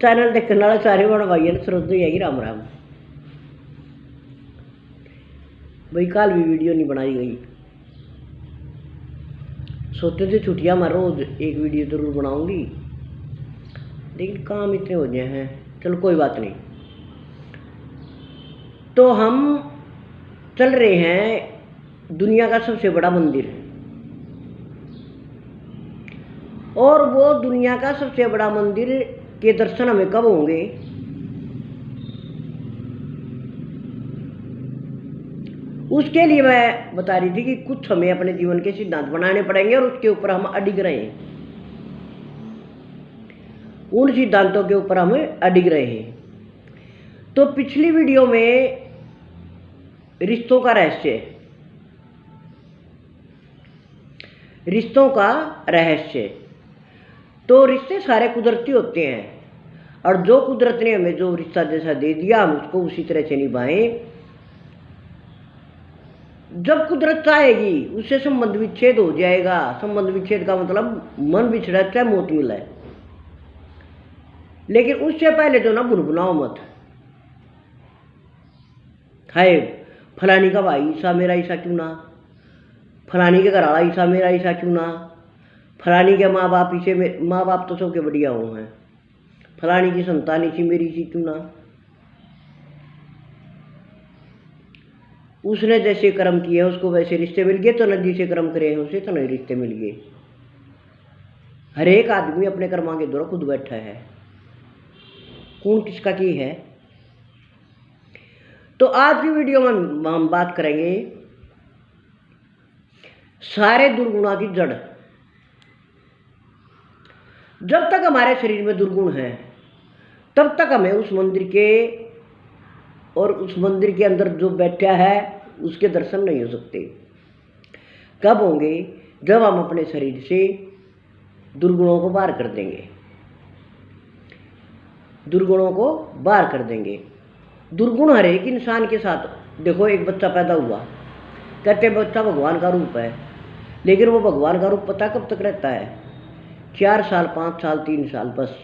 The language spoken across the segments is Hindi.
चैनल देखने वाले सारे बड़ भाई ने श्रद्धा है राम राम। भाई कल भी वीडियो नहीं बनाई गई, सोचते थे छुट्टियां मैं रोज एक वीडियो जरूर बनाऊंगी, लेकिन काम इतने हो गए हैं। चलो कोई बात नहीं। तो हम चल रहे हैं दुनिया का सबसे बड़ा मंदिर, और वो दुनिया का सबसे बड़ा मंदिर के दर्शन हमें कब होंगे? उसके लिए मैं बता रही थी कि कुछ हमें अपने जीवन के सिद्धांत बनाने पड़ेंगे और उसके ऊपर हम अडिग रहे। उन सिद्धांतों के ऊपर हम अडिग रहे। तो पिछली वीडियो में रिश्तों का रहस्य, रिश्तों का रहस्य, तो रिश्ते सारे कुदरती होते हैं, और जो कुदरत ने हमें जो रिश्ता जैसा दे दिया हम उसको उसी तरह से निभाएं। जब कुदरत चाहेगी उससे संबंध विच्छेद हो जाएगा। संबंध विच्छेद का मतलब मन बिछड़ा चाहे मौत मिला है, लेकिन उससे पहले तो ना बुनबुनाओ मत। हाय फलानी का भाई ईसा मेरा ईसा क्यों ना, फलानी के घर वाला ईसा मेरा ईसा क्यों ना, फलानी के माँ बाप इसे माँ बाप तो सबके बढ़िया हो हैं, फलानी की संतान इसी मेरी इसी क्यों ना। उसने जैसे कर्म किए उसको वैसे रिश्ते मिल गए, तो नदी से कर्म करे हैं उसे तो नहीं रिश्ते मिल गए। हर एक आदमी अपने कर्मा के द्वारा खुद बैठा है, कौन किसका की है। तो आज की वीडियो में हम बात करेंगे सारे दुर्गुणों की जड़। जब तक हमारे शरीर में दुर्गुण है तब तक हमें उस मंदिर के और उस मंदिर के अंदर जो बैठा है उसके दर्शन नहीं हो सकते। कब होंगे? जब हम अपने शरीर से दुर्गुणों को बाहर कर देंगे, दुर्गुणों को बाहर कर देंगे। दुर्गुण हर एक इंसान के साथ, देखो एक बच्चा पैदा हुआ, कहते बच्चा भगवान का रूप है, लेकिन वो भगवान का रूप पता कब तक रहता है? 4 साल 5 साल 3 साल बस।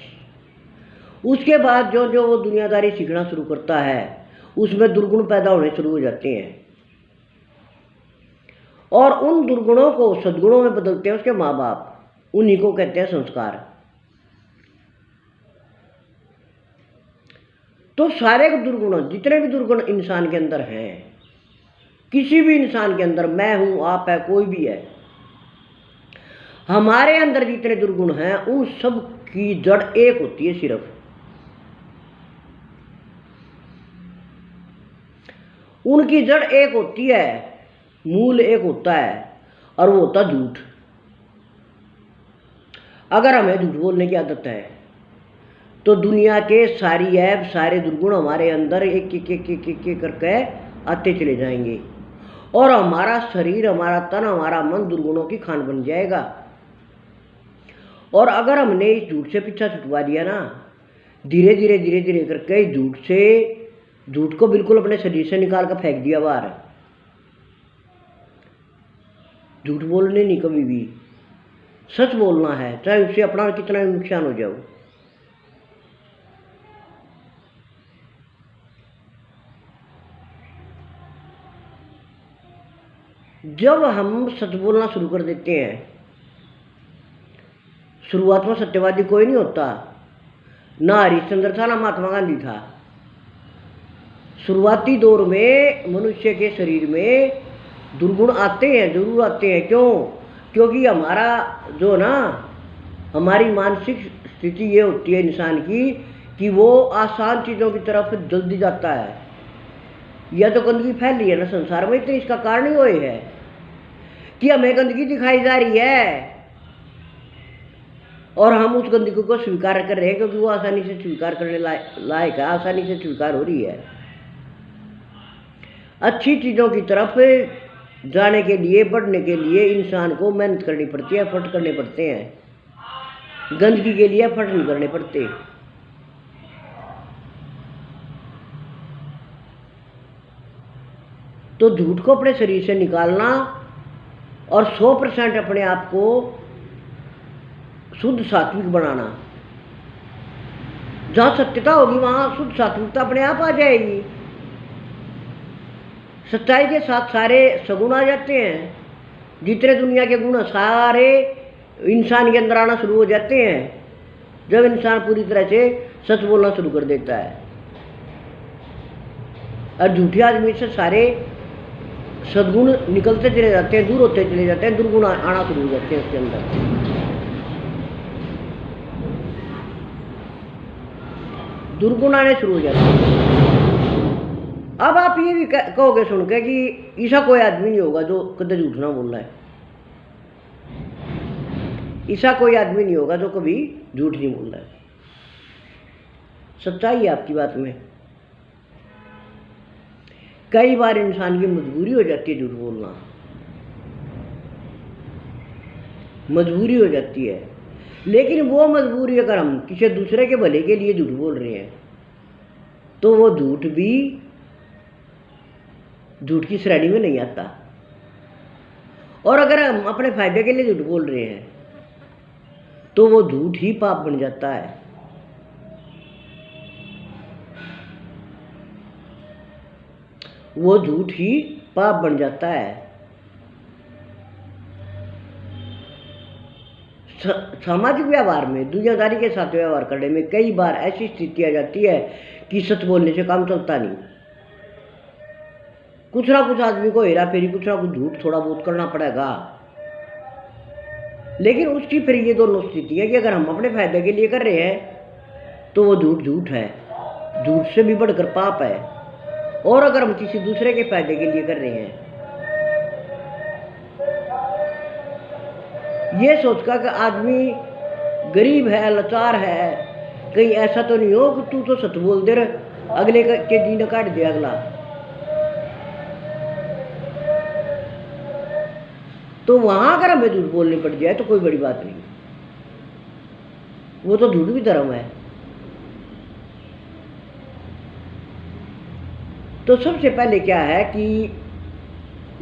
उसके बाद जो जो वो दुनियादारी सीखना शुरू करता है उसमें दुर्गुण पैदा होने शुरू हो जाते हैं, और उन दुर्गुणों को सद्गुणों में बदलते हैं उसके माँ बाप। उन्हीं को कहते हैं संस्कार। तो सारे दुर्गुण, जितने भी दुर्गुण इंसान के अंदर हैं, किसी भी इंसान के अंदर, मैं हूं आप है कोई भी है, हमारे अंदर जितने दुर्गुण हैं उन सब की जड़ एक होती है सिर्फ। उनकी जड़ एक होती है, मूल एक होता है, और वो होता झूठ। अगर हमें झूठ बोलने की आदत है तो दुनिया के सारी ऐब सारे दुर्गुण हमारे अंदर एक एक एक एक एक एक करके आते चले जाएंगे, और हमारा शरीर, हमारा तन, हमारा मन दुर्गुणों की खान बन जाएगा। और अगर हमने इस झूठ से पीछा छुटवा दिया ना, धीरे धीरे धीरे धीरे करके झूठ को बिल्कुल अपने शरीर से निकाल कर फेंक दिया बाहर। झूठ बोलने नहीं, कभी भी सच बोलना है, चाहे उससे अपना कितना नुकसान हो जाओ। जब हम सच बोलना शुरू कर देते हैं, शुरुआत में सत्यवादी कोई नहीं होता, ना हरिश्चंद्र था ना महात्मा गांधी था। शुरुआती दौर में मनुष्य के शरीर में दुर्गुण आते हैं, जरूर आते हैं। क्यों? क्योंकि हमारा जो ना, हमारी मानसिक स्थिति ये होती है इंसान की कि वो आसान चीज़ों की तरफ जल्दी जाता है। यह तो गंदगी फैली है ना संसार में, इतनी इसका कारण ही वही है कि हमें गंदगी दिखाई जा रही है और हम उस गंदगी को स्वीकार कर रहे हैं, क्योंकि वो आसानी से स्वीकार करने लायक है, आसानी से स्वीकार हो रही है। अच्छी चीज़ों की तरफ जाने के लिए, बढ़ने के लिए इंसान को मेहनत करनी पड़ती है, एफर्ट करने पड़ते हैं। गंदगी के लिए एफर्ट नहीं करने पड़ते। तो झूठ को अपने शरीर से निकालना और 100% अपने आप को शुद्ध सात्विक बनाना, जहाँ सत्यता होगी वहाँ शुद्ध सात्विकता अपने आप आ जाएगी। सच्चाई के साथ सारे सगुण आ जाते हैं। जितने दुनिया के गुण सारे इंसान के अंदर आना शुरू हो जाते हैं जब इंसान पूरी तरह से सच बोलना शुरू कर देता है। और झूठे आदमी से सारे सद्गुण निकलते चले जाते हैं, दूर होते चले जाते हैं, दुर्गुण आना शुरू हो जाते हैं उसके अंदर। दुर्गुण आने शुरू हो जाते हैं। अब आप ये भी कहोगे सुनकर कि ऐसा कोई आदमी नहीं होगा जो कभी झूठ ना बोल रहा है। ऐसा कोई आदमी नहीं होगा जो कभी झूठ नहीं बोल रहा है। सच्चाई है आपकी बात में। कई बार इंसान की मजबूरी हो जाती है झूठ बोलना, मजबूरी हो जाती है। लेकिन वो मजबूरी अगर हम किसी दूसरे के भले के लिए झूठ बोल रहे हैं तो वो झूठ भी झूठ की श्रेणी में नहीं आता। और अगर हम अपने फायदे के लिए झूठ बोल रहे हैं तो वो झूठ ही पाप बन जाता है। वो झूठ ही पाप बन जाता है। सामाजिक व्यवहार में, दुनियादारी के साथ व्यवहार करने में कई बार ऐसी स्थिति आ जाती है कि सच बोलने से काम चलता नहीं। कुछ ना कुछ आदमी को हेरा फेरी, कुछ ना कुछ झूठ थोड़ा बहुत करना पड़ेगा। लेकिन उसकी फिर ये दोनों स्थिति है कि अगर हम अपने फायदे के लिए कर रहे हैं तो वो झूठ झूठ है, झूठ से भी बढ़कर पाप है। और अगर हम किसी दूसरे के फायदे के लिए कर रहे हैं ये सोचकर कि आदमी गरीब है, लाचार है, कहीं ऐसा तो नहीं हो कि तू तो सच बोल दे अगले के दिन काट दे अगला, तो वहां अगर हमें झूठ बोलनी पड़ जाए तो कोई बड़ी बात नहीं, वो तो झूठ भी धर्म है। तो सबसे पहले क्या है कि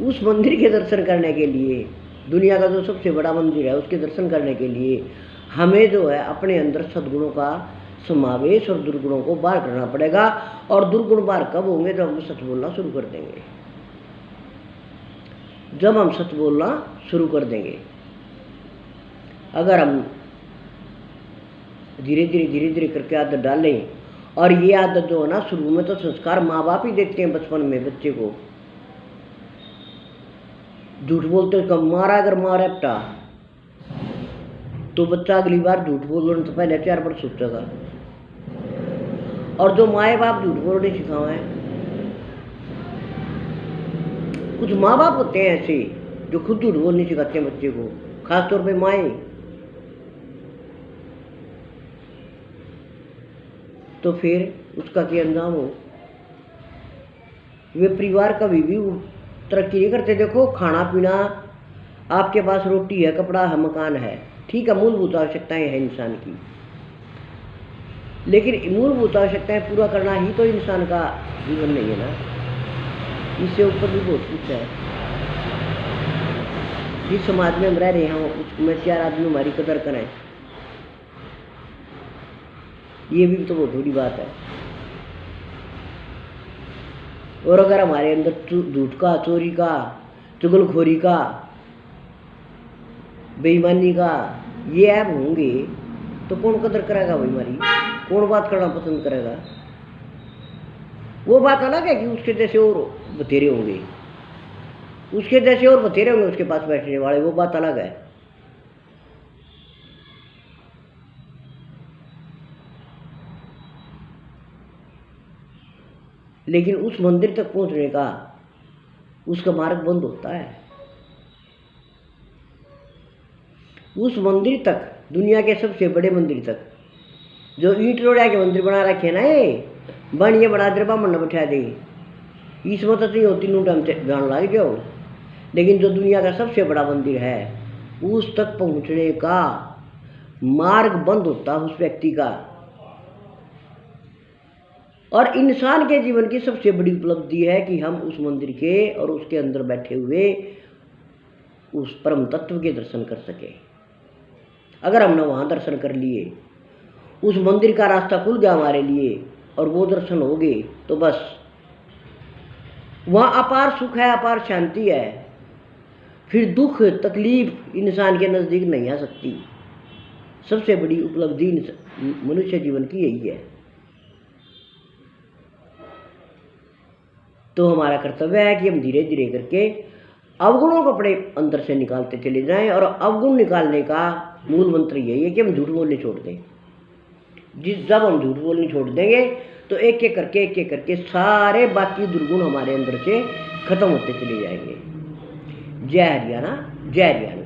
उस मंदिर के दर्शन करने के लिए, दुनिया का जो सबसे बड़ा मंदिर है उसके दर्शन करने के लिए हमें जो है अपने अंदर सद्गुणों का समावेश और दुर्गुणों को बाहर करना पड़ेगा। और दुर्गुण बाहर कब होंगे? जब हम सच बोलना शुरू कर देंगे। जब हम सच बोलना शुरू कर देंगे, अगर हम धीरे धीरे करके आदत डालें, और ये आदत जो है ना, शुरू में तो संस्कार माँ बाप ही देते हैं बचपन में बच्चे को। झूठ बोलते कब मारा, अगर मारा बेटा तो बच्चा अगली बार झूठ बोलने तो पहले 4 बार सोचेगा। और जो माए बाप झूठ बोलने सिखाए हैं, कुछ माँ बाप होते हैं ऐसे जो खुद झूठ बोलने सिखाते हैं बच्चे को, खासतौर पे माएँ। तो फिर उसका क्या अंजाम हो? वे परिवार कभी भी तरक्की नहीं करते। देखो, खाना पीना, आपके पास रोटी है, कपड़ा है, मकान है, ठीक है, मूलभूत आवश्यकताएं हैं इंसान की। लेकिन मूलभूत आवश्यकताएं पूरा करना ही तो इंसान का जीवन नहीं है ना, इससे ऊपर भी बहुत कुछ है। जिस समाज में हम रह रहे हैं उसमें 4 आदमी हमारी कदर करें, ये भी तो बहुत बड़ी बात है। और अगर हमारे अंदर झूठ का, चोरी का, चुगलखोरी का, बेईमानी का ये ऐप होंगे तो कौन कदर करेगा भाई हमारी? कौन बात करना पसंद करेगा? वो बात अलग है कि उसके जैसे और बतेरे होंगे, उसके जैसे और बतेरे होंगे उसके पास बैठने वाले, वो बात अलग है। लेकिन उस मंदिर तक पहुंचने का उसका मार्ग बंद होता है। उस मंदिर तक, दुनिया के सबसे बड़े मंदिर तक, जो ईंट रोड़ा के मंदिर बना रखे ना, ये बनिए बड़ा देर बामन न बैठा दे, इसमें तो नहीं होती नूट हम जान लग जाओ। लेकिन जो दुनिया का सबसे बड़ा मंदिर है उस तक पहुंचने का मार्ग बंद होता है उस व्यक्ति का। और इंसान के जीवन की सबसे बड़ी उपलब्धि है कि हम उस मंदिर के और उसके अंदर बैठे हुए उस परम तत्व के दर्शन कर सके। अगर हमने वहाँ दर्शन कर लिए उस मंदिर का रास्ता खुल गया हमारे लिए और वो दर्शन हो गए तो बस वहाँ अपार सुख है, अपार शांति है। फिर दुख तकलीफ इंसान के नज़दीक नहीं आ सकती। सबसे बड़ी उपलब्धि मनुष्य जीवन की यही है। तो हमारा कर्तव्य है कि हम धीरे धीरे करके अवगुणों को अपने अंदर से निकालते चले जाएं, और अवगुण निकालने का मूल मंत्र यही है कि हम झूठ बोलने छोड़ दें। जब हम झूठ बोलने छोड़ देंगे तो एक एक करके सारे बाकी दुर्गुण हमारे अंदर से खत्म होते चले जाएंगे। जय हरियाणा, जय हरियाणा।